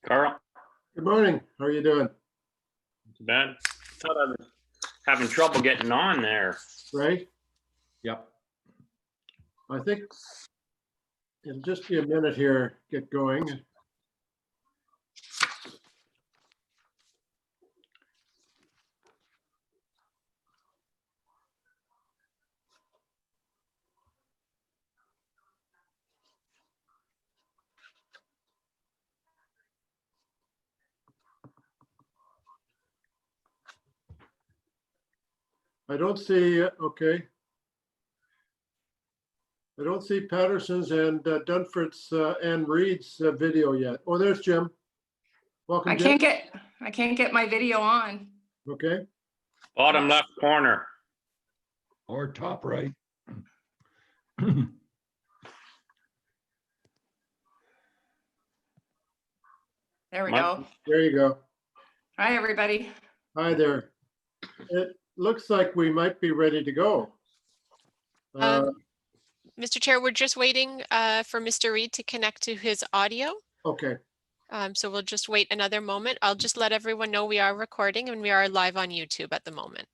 Carl, Good morning. How are you doing? not too bad. Thought I was having trouble getting on there. Right? Yep. I think it'll just be a minute here, get going. I don't see, okay. I don't see Patterson's and Dunford's and Reed's video yet. Oh, there's Jim. Welcome, I Jim. can't get my video on. Okay. Bottom left corner. Or top right. There we go. There you go. Hi, everybody. Hi there. It looks like we might be ready to go. Mr. Chair, we're just waiting for Mr. Reed to connect to his audio. Okay. So we'll just wait another moment. I'll just let everyone know we are recording and we are live on YouTube at the moment.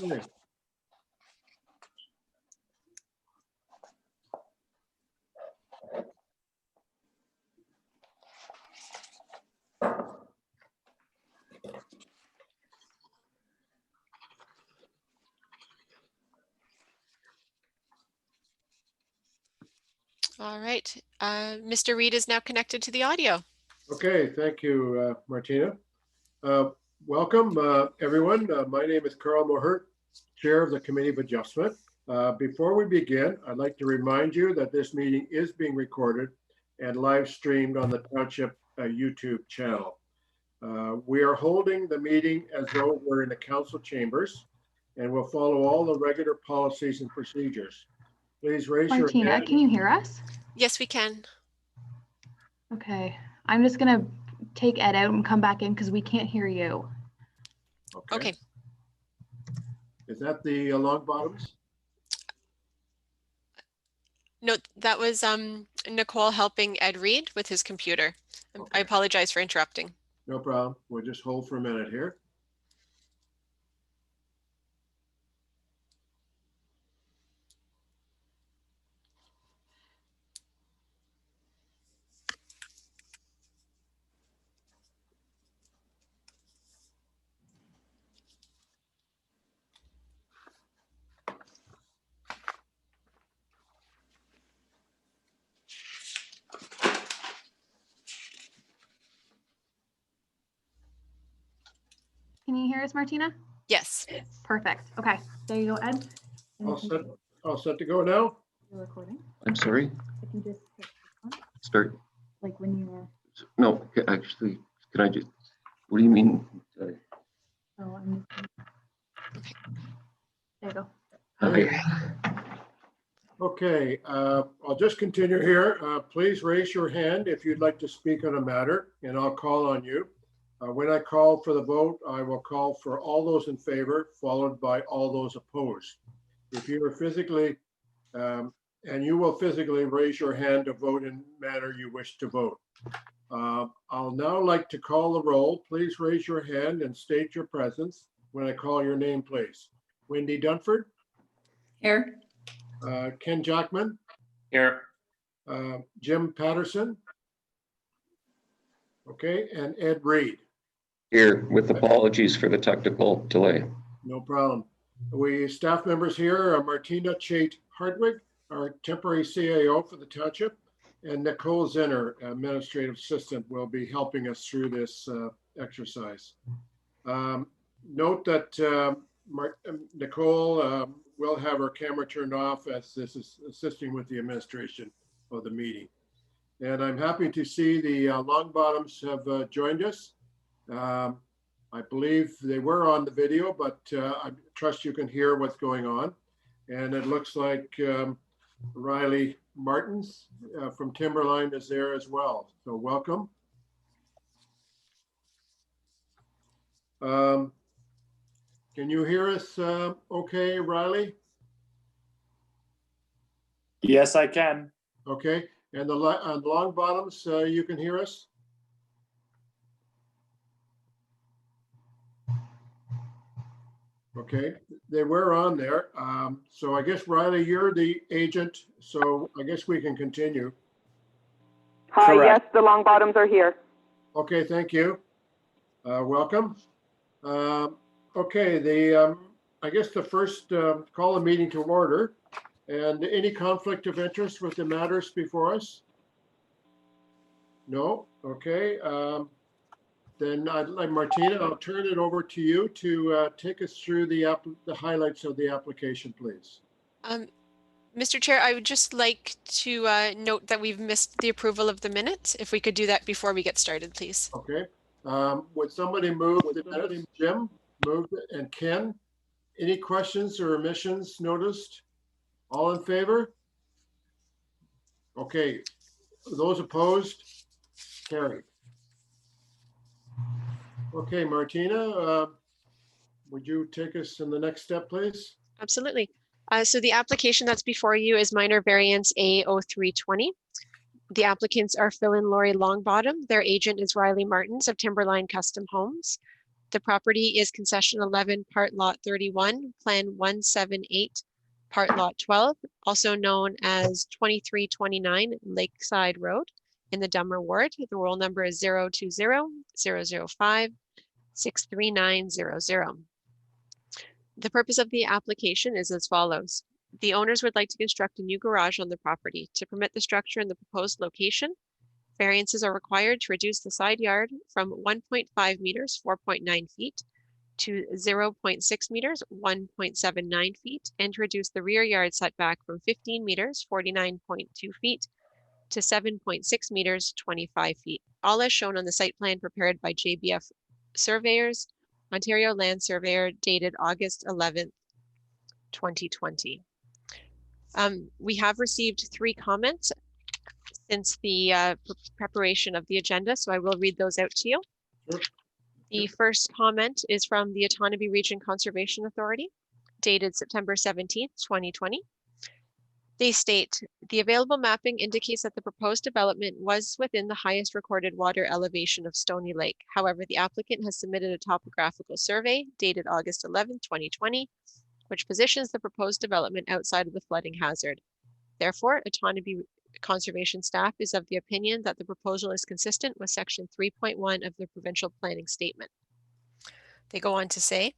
Okay. All right. Mr. Reed is now connected to the audio. Okay, thank you, Martina. Welcome, everyone. My name is Carl Mohert, Chair of the Committee of Adjustment. Before we begin, I'd like to remind you that this meeting is being recorded and live streamed on the Township YouTube channel. We are holding the meeting as though we're in the council chambers and will follow all the regular policies and procedures. Please raise your Martina, hand. can you hear us? Yes, we can. Okay, I'm just gonna take Ed out and come back in because we can't hear you. Okay. Is that the long bottoms? No, that was Nicole helping Ed Reed with his computer. I Okay. apologize for interrupting. No problem. We'll just hold for a minute here. Can you hear us, Martina? Yes. Perfect. Okay, there you go, Ed. All set to go now? You're recording. I'm sorry, If you just hit on, start, like when you were, no, actually, can I just, what do you mean? oh, I'm just, there you go. Okay. Okay, I'll just continue here. Please raise your hand if you'd like to speak on a matter, and I'll call on you. When I call for the vote, I will call for all those in favor, followed by all those opposed. If you are physically, and you will physically raise your hand to vote in manner you wish to vote. I'll now like to call the roll. Please raise your hand and state your presence when I call your name, please. Wendy Dunford, Here. Ken Jackman, Here. Jim Patterson. Okay, and Ed Reed. Here, with apologies for the technical delay. No problem. We staff members here are Martina Chait-Hardwig, our temporary CAO for the township, and Nicole Zinner, administrative assistant, will be helping us through this exercise. Note that Nicole will have her camera turned off as this is assisting with the administration of the meeting. And I'm happy to see the Longbottoms have joined us. I believe they were on the video, but I trust you can hear what's going on. And it looks like Riley Martins from Timberline is there as well. So welcome. Can you hear us okay, Riley? Yes, I can. Okay. And on Long Bottoms, you can hear us? Okay, they were on there. So I guess, Riley, you're the agent, so I guess we can continue. Hi, Correct. yes, the Long Bottoms are here. Okay, thank you. Welcome. Okay, I guess the first call the meeting to order. And any conflict of interest with the matters before us? No? Okay. Then I'd like Martina, I'll turn it over to you to take us through the highlights of the application, please. Mr. Chair, I would just like to note that we've missed the approval of the minutes. If we could do that before we get started, please. Okay. Would somebody move the minutes? Jim moved it, and Ken? Any questions or omissions noticed? All in favor? Okay. Those opposed? Carried. Okay, Martina, would you take us in the next step, please? Absolutely. So the application that's before you is minor variance A0320. The applicants are Phil and Lori Longbottom. Their agent is Riley Martins of Timberline Custom Homes. The property is concession 11, part lot 31, plan 178, part lot 12, also known as 2329 Lakeside Road in the Dummer Ward. The roll number is 020-005-63900. The purpose of the application is as follows. The owners would like to construct a new garage on the property. To permit the structure in the proposed location, variances are required to reduce the side yard from 1.5 meters, 4.9 feet, to 0.6 meters, 1.79 feet, and to reduce the rear yard setback from 15 meters, 49.2 feet, to 7.6 meters, 25 feet, all as shown on the site plan prepared by JBF Surveyors, Ontario Land Surveyor, dated August 11th, 2020. We have received 3 comments since the preparation of the agenda, so I will read those out to you. Sure. The first comment is from the Otonabee Region Conservation Authority, dated September 17th, 2020. They state, the available mapping indicates that the proposed development was within the highest recorded water elevation of Stony Lake. However, the applicant has submitted a topographical survey dated August 11th, 2020, which positions the proposed development outside of the flooding hazard. Therefore, Otonabee Conservation staff is of the opinion that the proposal is consistent with section 3.1 of the provincial planning statement. They go on to say,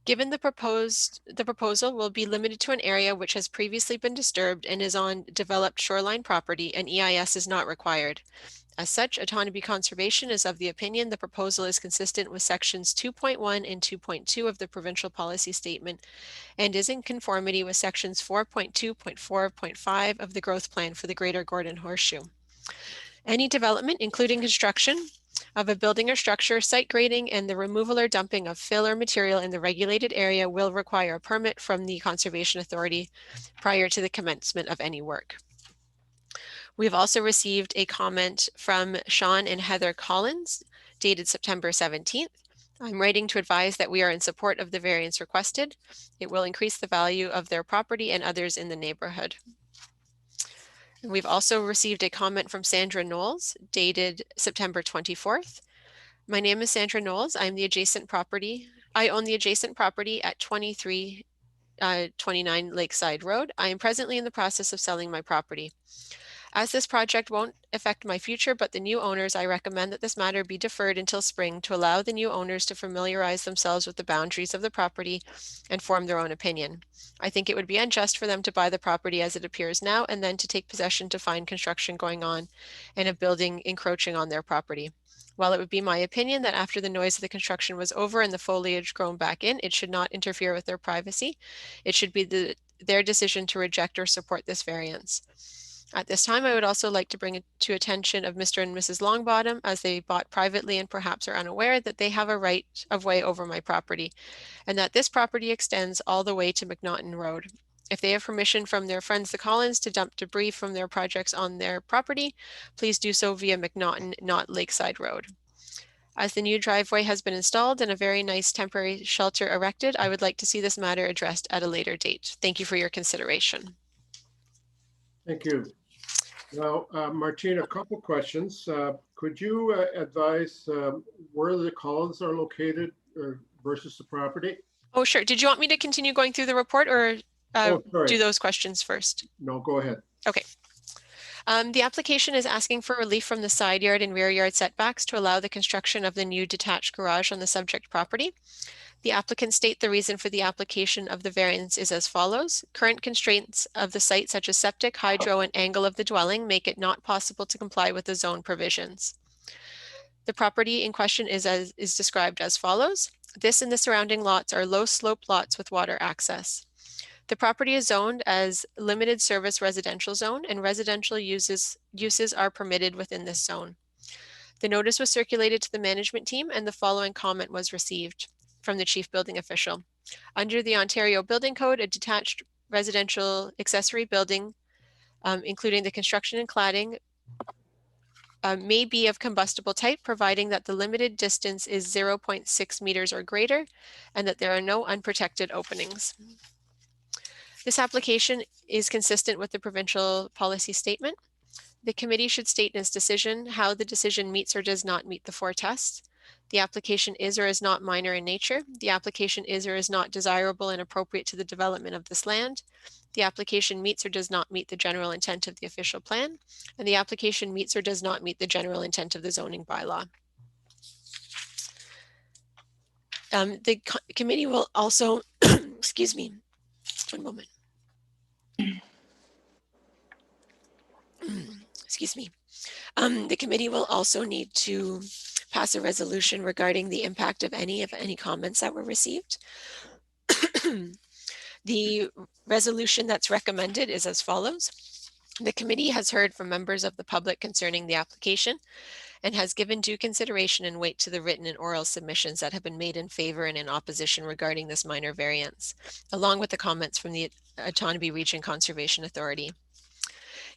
given the proposal will be limited to an area which has previously been disturbed and is on developed shoreline property, an EIS is not required. As such, Otonabee Conservation is of the opinion the proposal is consistent with sections 2.1 and 2.2 of the provincial policy statement and is in conformity with sections 4.2.4.5 of the growth plan for the Greater Gordon Horseshoe. Any development, including construction of a building or structure, site grading, and the removal or dumping of fill or material in the regulated area will require a permit from the Conservation Authority prior to the commencement of any work. We've also received a comment from Sean and Heather Collins, dated September 17th. I'm writing to advise that we are in support of the variance requested. It will increase the value of their property and others in the neighborhood. And we've also received a comment from Sandra Knowles, dated September 24th. My name is Sandra Knowles. I own the adjacent property at 2329 Lakeside Road. I am presently in the process of selling my property. As this project won't affect my future, but the new owners, I recommend that this matter be deferred until spring to allow the new owners to familiarize themselves with the boundaries of the property and form their own opinion. I think it would be unjust for them to buy the property as it appears now and then to take possession to find construction going on and a building encroaching on their property. While it would be my opinion that after the noise of the construction was over and the foliage grown back in, it should not interfere with their privacy. It should be their decision to reject or support this variance. At this time, I would also like to bring it to attention of Mr. and Mrs. Longbottom, as they bought privately and perhaps are unaware, that they have a right of way over my property, and that this property extends all the way to McNaughton Road. If they have permission from their friends, the Collins, to dump debris from their projects on their property, please do so via McNaughton, not Lakeside Road. As the new driveway has been installed and a very nice temporary shelter erected, I would like to see this matter addressed at a later date. Thank you for your consideration. Thank you. Now, Martina, a couple questions. Could you advise where the Collins are located versus the property? Oh, sure. Did you want me to continue going through the report or Oh, sorry. do those questions first? No, go ahead. Okay. The application is asking for relief from the side yard and rear yard setbacks to allow the construction of the new detached garage on the subject property. The applicant state the reason for the application of the variance is as follows. Current constraints of the site, such as septic, hydro, and angle of the dwelling, make it not possible to comply with the zone provisions. The property in question is described as follows. This and the surrounding lots are low slope lots with water access. The property is zoned as limited service residential zone, and residential uses are permitted within this zone. The notice was circulated to the management team, and the following comment was received from the chief building official. Under the Ontario Building Code, a detached residential accessory building, including the construction and cladding, may be of combustible type, providing that the limited distance is 0.6 meters or greater, and that there are no unprotected openings. This application is consistent with the provincial policy statement. The committee should state in its decision how the decision meets or does not meet the four tests. The application is or is not minor in nature. The application is or is not desirable and appropriate to the development of this land. The application meets or does not meet the general intent of the official plan. And the application meets or does not meet the general intent of the zoning bylaw. The committee will also, excuse me, one moment. Excuse me. The committee will also need to pass a resolution regarding the impact of any comments that were received. The resolution that's recommended is as follows. The committee has heard from members of the public concerning the application and has given due consideration and weight to the written and oral submissions that have been made in favor and in opposition regarding this minor variance, along with the comments from the Otonabee Region Conservation Authority.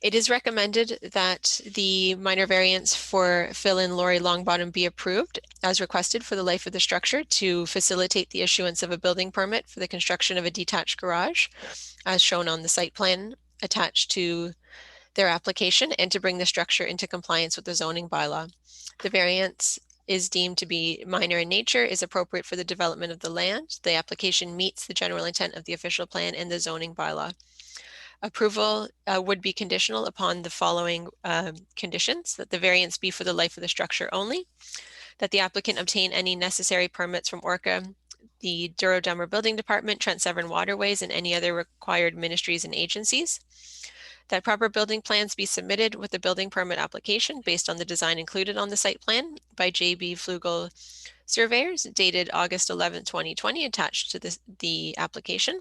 It is recommended that the minor variance for Phil and Lori Longbottom be approved as requested for the life of the structure to facilitate the issuance of a building permit for the construction of a detached garage, as shown on the site plan attached to their application, and to bring the structure into compliance with the zoning bylaw. The variance is deemed to be minor in nature, is appropriate for the development of the land. The application meets the general intent of the official plan and the zoning bylaw. Approval would be conditional upon the following conditions: that the variance be for the life of the structure only, that the applicant obtain any necessary permits from ORCA, the Douro-Dummer Building Department, Trent Severn Waterways, and any other required ministries and agencies, that proper building plans be submitted with the building permit application based on the design included on the site plan by J.B. Flugel surveyors dated August 11, 2020, attached to the application,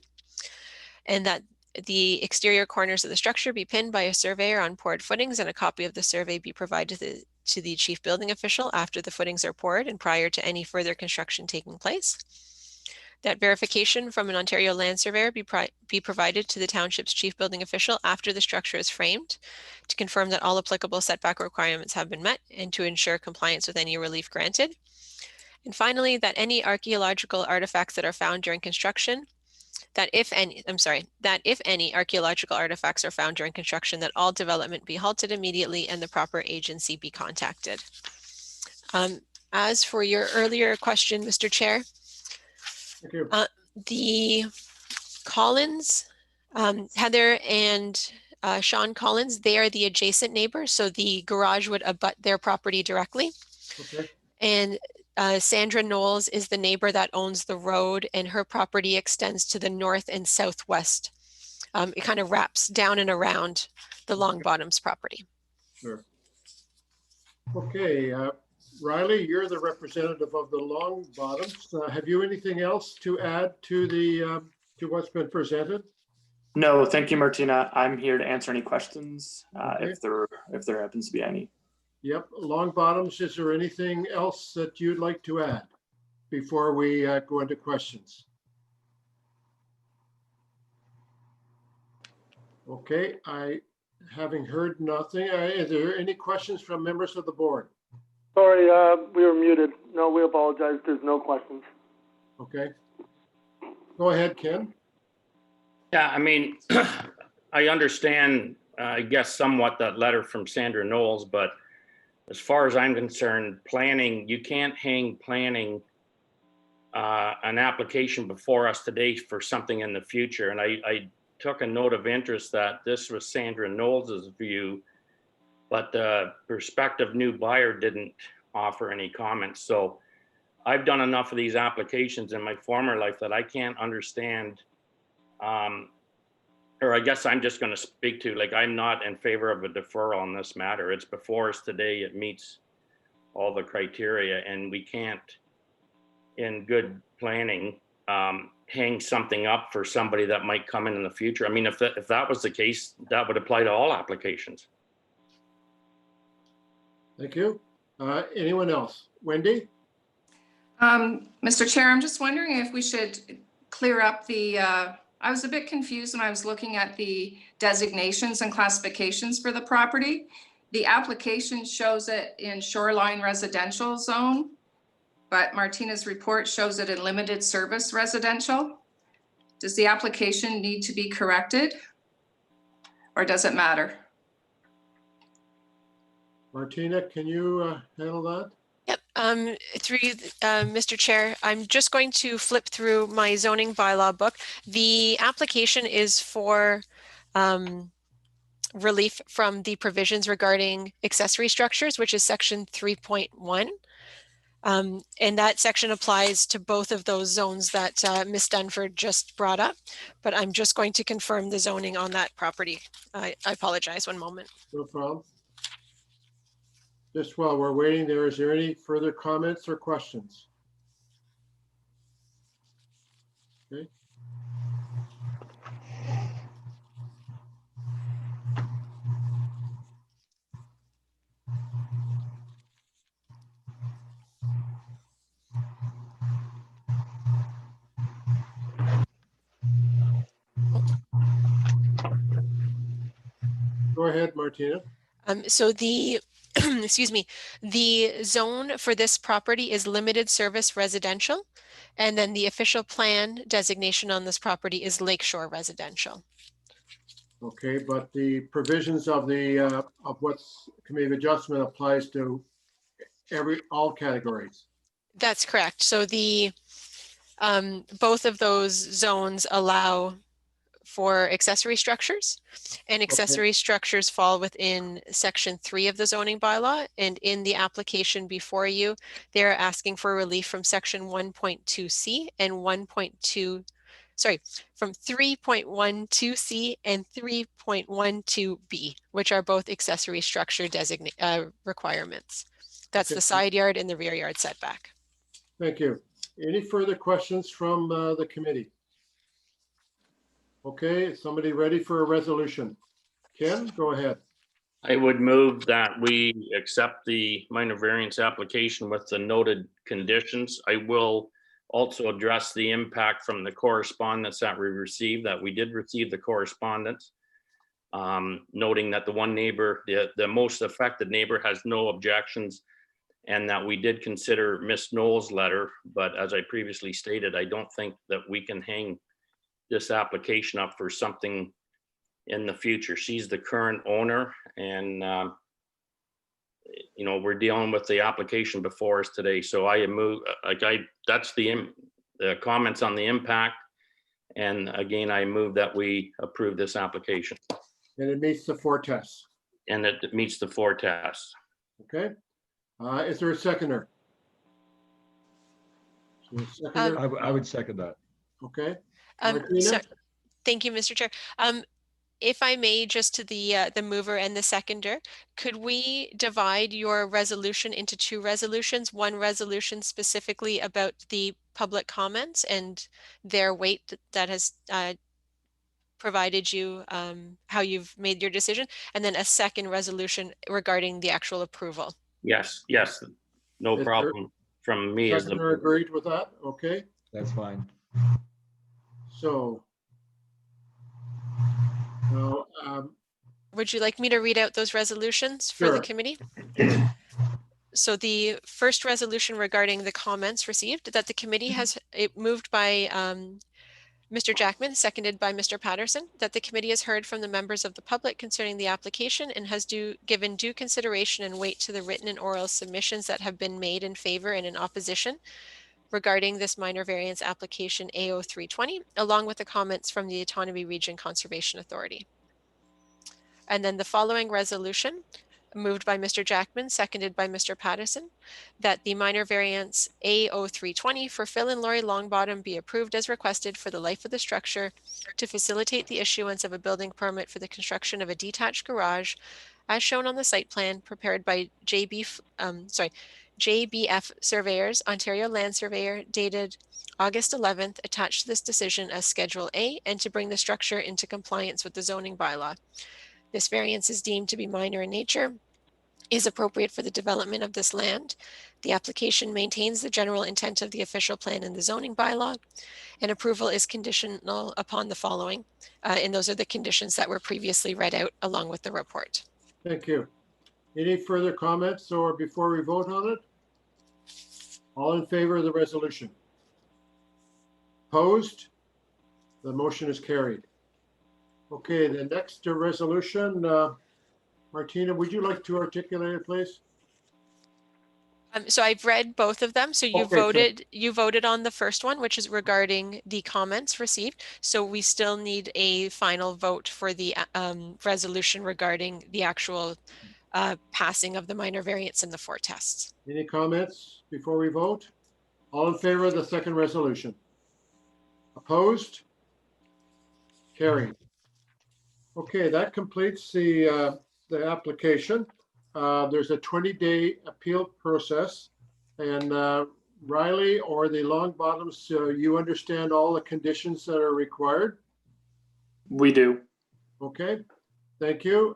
and that the exterior corners of the structure be pinned by a surveyor on poured footings, and a copy of the survey be provided to the chief building official after the footings are poured and prior to any further construction taking place. That verification from an Ontario land surveyor be provided to the township's chief building official after the structure is framed to confirm that all applicable setback requirements have been met and to ensure compliance with any relief granted. And finally, that any archaeological artifacts that are found during construction, that if any archaeological artifacts are found during construction, that all development be halted immediately and the proper agency be contacted. As for your earlier question, Mr. Chair, Thank you. the Collins, Heather and Sean Collins, they are the adjacent neighbors, so the garage would abut their property directly. Okay. And Sandra Knowles is the neighbor that owns the road, and her property extends to the north and southwest. It kind of wraps down and around the Longbottom's property. Sure. Okay, Riley, you're the representative of the Longbottoms. Have you anything else to add to the to what's been presented? No, thank you, Martina. I'm here to answer any questions Okay. if there happens to be any. Yep, Longbottoms, is there anything else that you'd like to add before we go into questions? Okay, having heard nothing, is there any questions from members of the board? Sorry, we were muted. No, we apologize. There's no questions. Okay. Go ahead, Ken. Yeah, I mean, I understand, I guess somewhat that letter from Sandra Knowles, but as far as I'm concerned, planning, you can't hang planning an application before us today for something in the future. And I took a note of interest that this was Sandra Knowles's view, but the prospective new buyer didn't offer any comments. So I've done enough of these applications in my former life that I can't understand, or I guess I'm just going to speak to, like, I'm not in favor of a deferral on this matter. It's before us today. It meets all the criteria, and we can't, in good planning, hang something up for somebody that might come in the future. I mean, if that was the case, that would apply to all applications. Thank you. Anyone else? Wendy? Mr. Chair, I'm just wondering if we should clear up I was a bit confused when I was looking at the designations and classifications for the property. The application shows it in shoreline residential zone, but Martina's report shows it in limited service residential. Does the application need to be corrected, or does it matter? Martina, can you handle that? Yep, through you, Mr. Chair, I'm just going to flip through my zoning bylaw book. The application is for relief from the provisions regarding accessory structures, which is section 3.1. And that section applies to both of those zones that Ms. Dunford just brought up, but I'm just going to confirm the zoning on that property. I apologize, one moment. No problem. Just while we're waiting there, is there any further comments or questions? Okay. Go ahead, Martina. So the, excuse me, the zone for this property is limited service residential. And then the official plan designation on this property is lakeshore residential. Okay, but the provisions of the of what's committee of adjustment applies to all categories. That's correct. So the both of those zones allow for accessory structures, and accessory structures fall within section 3 of the zoning bylaw. And in the application before you, they're asking for relief from section 1.2C and 1.2, sorry, from 3.12C and 3.12B, which are both accessory structure requirements. That's the side yard and the rear yard setback. Thank you. Any further questions from the committee? Okay, somebody ready for a resolution? Ken, go ahead. I would move that we accept the minor variance application with the noted conditions. I will also address the impact from the correspondence that we received, that we did receive the correspondence, noting that the one neighbor, the most affected neighbor, has no objections, and that we did consider Miss Knowles' letter. But as I previously stated, I don't think that we can hang this application up for something in the future. She's the current owner, and you know, we're dealing with the application before us today. So I move, that's the comments on the impact. And again, I move that we approve this application. And it meets the 4 tests. And it meets the 4 tests. Okay. Is there a seconder? I would second that. Okay. So, thank you, Mr. Chair. If I may, just to the mover and the seconder, could we divide your resolution into 2 resolutions? One resolution specifically about the public comments and their weight that has provided you how you've made your decision, and then a second resolution regarding the actual approval. Yes, yes, no Is there- problem from me as Seconder the, agreed with that? Okay, That's fine. so. Now, Would you like me to read out those resolutions for the Sure. committee? So the first resolution regarding the comments received, that the committee has it moved by Mr. Jackman, seconded by Mr. Patterson, that the committee has heard from the members of the public concerning the application and has given due consideration and weight to the written and oral submissions that have been made in favor and in opposition regarding this minor variance application AO 320, along with the comments from the Autonomy Region Conservation Authority. And then the following resolution, moved by Mr. Jackman, seconded by Mr. Patterson, that the minor variance AO 320 for Phil and Lori Longbottom be approved as requested for the life of the structure to facilitate the issuance of a building permit for the construction of a detached garage as shown on the site plan prepared by JBF Surveyors, Ontario Land Surveyor, dated August 11th, attached to this decision as Schedule A, and to bring the structure into compliance with the zoning bylaw. This variance is deemed to be minor in nature, is appropriate for the development of this land. The application maintains the general intent of the official plan in the zoning bylaw, and approval is conditional upon the following. And those are the conditions that were previously read out along with the report. thank you. Any further comments or before we vote on it? All in favor of the resolution? Opposed? The motion is carried. Okay, the next resolution, Martina, would you like to articulate it, please? So I've read both of them. So you Okay, you voted on the first one, which is regarding the comments received. So we still need a final vote for the resolution regarding the actual passing of the minor variance in the 4 tests. Any comments before we vote? All in favor of the second resolution? Opposed? Carried. Okay, that completes the application. There's a 20-day appeal process. And Riley or the Longbottoms, you understand all the conditions that are required? We do. Okay, thank you.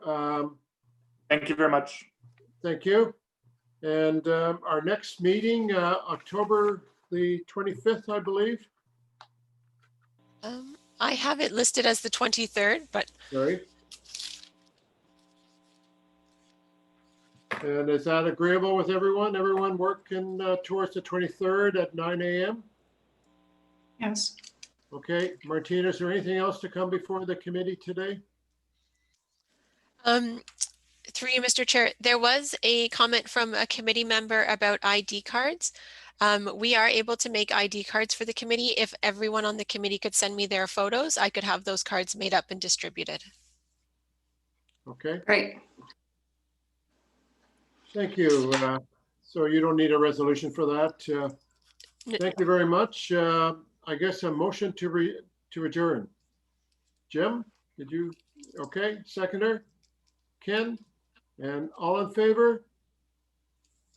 Thank you very much. Thank you. And our next meeting, October the 25th, I believe. I have it listed as the 23rd, but Sorry. And is that agreeable with everyone? Everyone working towards the 23rd at 9 a.m.? Yes. Okay, Martina, is there anything else to come before the committee today? through you, Mr. Chair, there was a comment from a committee member about ID cards. We are able to make ID cards for the committee. If everyone on the committee could send me their photos, I could have those cards made up and distributed. Okay, Great. thank you. So you don't need a resolution for that. Thank you very much. I guess a motion to adjourn. Jim, did you? Okay, seconder. Ken, and all in favor?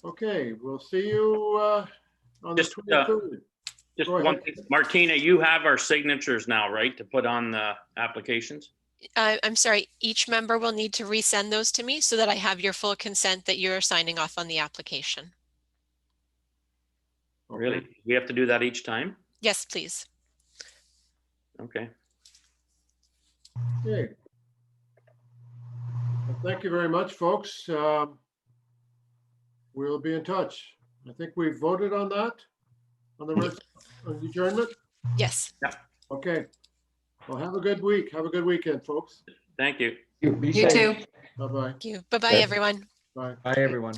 Okay, we'll see you on the 23rd. just Go one ahead. thing. Martina, you have our signatures now, right, to put on the applications? I'm sorry, each member will need to resend those to me so that I have your full consent that you're signing off on the application. Really? We have to do that each time? Yes, please. Okay. Okay. Well, thank you very much, folks. We'll be in touch. I think we voted on that, on the adjournment. Yes. Okay. Well, have a good week. Have a good weekend, folks. Thank you. Be You safe. too. Bye-bye. Thank you. Bye-bye, Okay. everyone. Bye. Bye, everyone.